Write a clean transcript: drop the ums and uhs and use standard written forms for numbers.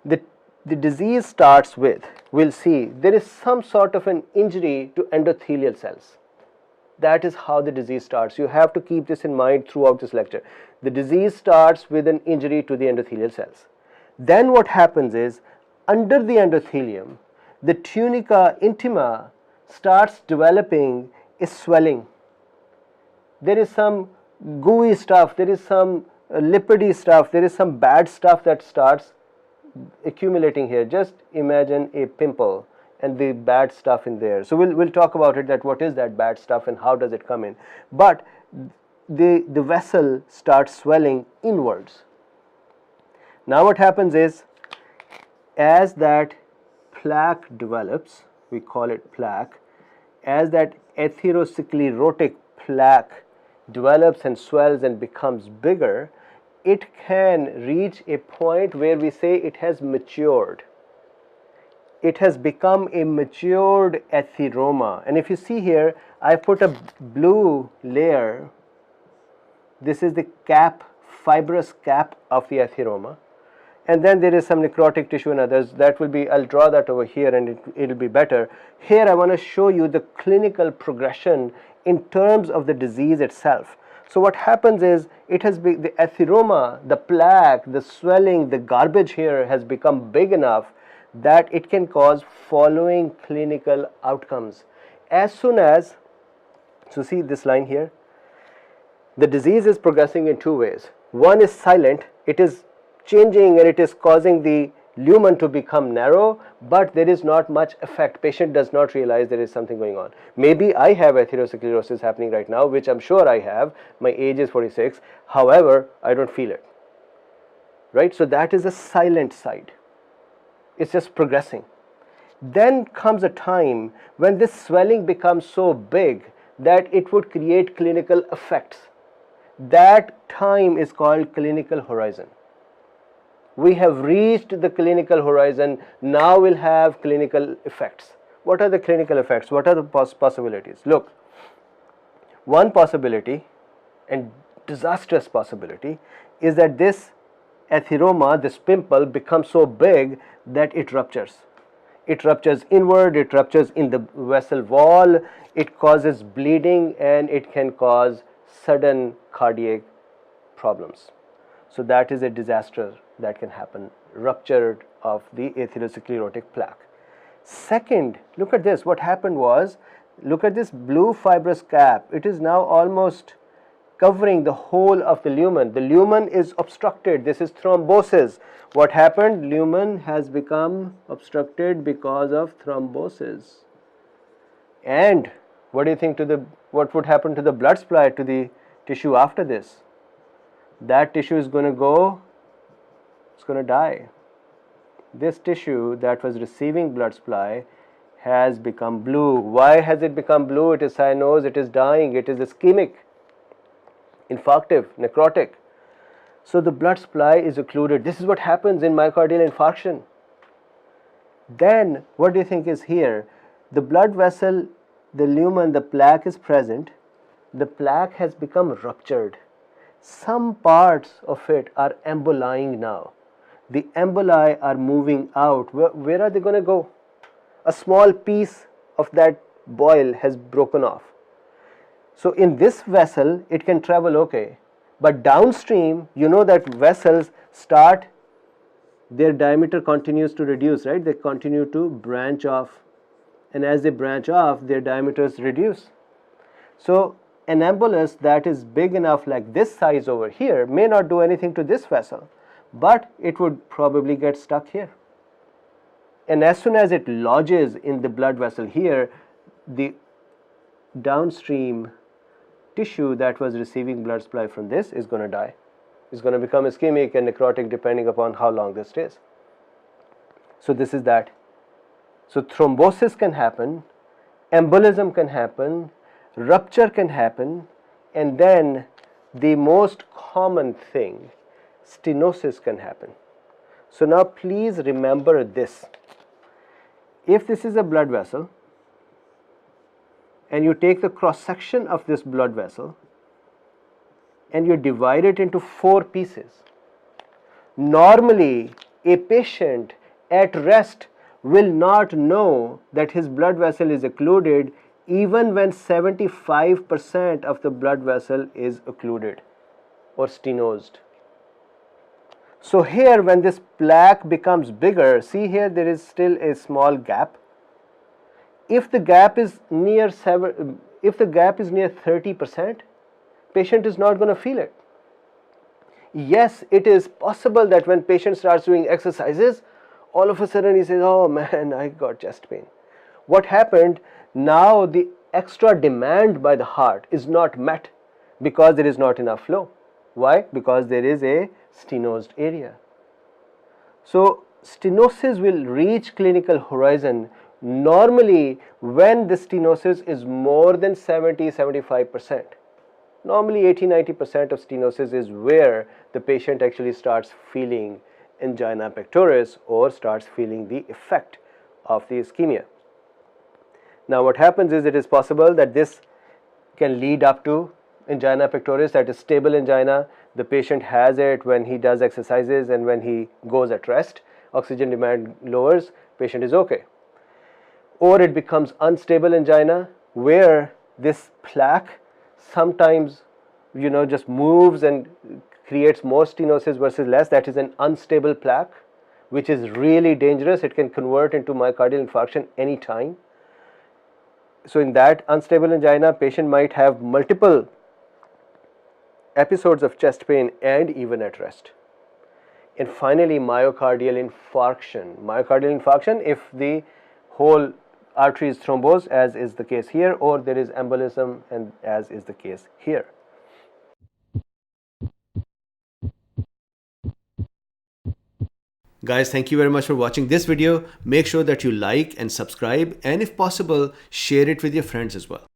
the disease starts with, we'll see, there is some sort of an injury to endothelial cells. That is how the disease starts. You have to keep this in mind throughout this lecture. The disease starts with an injury to the endothelial cells. Then what happens is, under the endothelium, the tunica intima starts developing a swelling. There is some gooey stuff, there is some lipidy stuff, there is some bad stuff that starts accumulating here. Just imagine a pimple and the bad stuff in there. So we'll talk about it, that what is that bad stuff and how does it come in. But the vessel starts swelling inwards. Now what happens is, as that plaque develops, we call it plaque, as that atherosclerotic plaque develops and swells and becomes bigger, it can reach a point where we say it has matured. It has become a matured atheroma. And if you see here, I put a blue layer. This is the cap, fibrous cap of the atheroma. And then there is some necrotic tissue and others. That will be, I'll draw that over here and it'll be better. Here I want to show you the clinical progression in terms of the disease itself. So what happens is, it has been, the atheroma, the plaque, the swelling, the garbage here has become big enough that it can cause following clinical outcomes. As soon as, so see this line here, the disease is progressing in two ways. One is silent, it is changing and it is causing the lumen to become narrow, but there is not much effect. Patient does not realize there is something going on. Maybe I have atherosclerosis happening right now, which I'm sure I have. My age is 46. However, I don't feel it. Right? So that is the silent side. It's just progressing. Then comes a time when this swelling becomes so big that it would create clinical effects. That time is called clinical horizon. We have reached the clinical horizon, now we'll have clinical effects. What are the clinical effects? What are the possibilities? Look, one possibility, and disastrous possibility, is that this atheroma, this pimple, becomes so big that it ruptures. It ruptures inward, it ruptures in the vessel wall, it causes bleeding, and it can cause sudden cardiac problems. So that is a disaster that can happen, rupture of the atherosclerotic plaque. Second, look at this. What happened was, look at this blue fibrous cap. It is now almost covering the whole of the lumen. The lumen is obstructed. This is thrombosis. What happened? Lumen has become obstructed because of thrombosis. And what do you think what would happen to the blood supply to the tissue after this? That tissue is going to go, it's going to die. This tissue that was receiving blood supply has become blue. Why has it become blue? It is cyanose, it is dying, it is ischemic, infarctive, necrotic. So the blood supply is occluded. This is what happens in myocardial infarction. Then what do you think is here? The blood vessel, the lumen, the plaque is present. The plaque has become ruptured. Some parts of it are embolying now. The emboli are moving out. Where are they going to go? A small piece of that boil has broken off. So in this vessel, it can travel okay. But downstream, you know that vessels start, their diameter continues to reduce, right? They continue to branch off. And as they branch off, their diameters reduce. So an embolus that is big enough like this size over here may not do anything to this vessel, but it would probably get stuck here. And as soon as it lodges in the blood vessel here, the downstream tissue that was receiving blood supply from this is going to die. It's going to become ischemic and necrotic depending upon how long this stays. So this is that. So thrombosis can happen, embolism can happen, rupture can happen, and then the most common thing, stenosis, can happen. So now please remember this. If this is a blood vessel and you take the cross section of this blood vessel and you divide it into 4 pieces, normally A patient at rest will not know that his blood vessel is occluded even when 75% of the blood vessel is occluded or stenosed. So here, when this plaque becomes bigger, see here there is still a small gap. If the gap is near 30%, patient is not going to feel it. Yes, it is possible that when patient starts doing exercises, all of a sudden he says, oh man, I got chest pain. What happened? Now the extra demand by the heart is not met because there is not enough flow. Why? Because there is a stenosed area. So stenosis will reach clinical horizon normally when the stenosis is more than 70-75%. Normally 80-90% of stenosis is where the patient actually starts feeling angina pectoris or starts feeling the effect of the ischemia. Now what happens is, it is possible that this can lead up to angina pectoris, that is stable angina. The patient has it when he does exercises and when he goes at rest, oxygen demand lowers, patient is okay. Or it becomes unstable angina where this plaque sometimes just moves and creates more stenosis versus less. That is an unstable plaque, which is really dangerous. It can convert into myocardial infarction anytime. So in that unstable angina, patient might have multiple episodes of chest pain and even at rest. And finally, myocardial infarction. Myocardial infarction if the whole artery is thrombosed, as is the case here, or there is embolism, and as is the case here. Guys, thank you very much for watching this video. Make sure that you like and subscribe, and if possible, share it with your friends as well.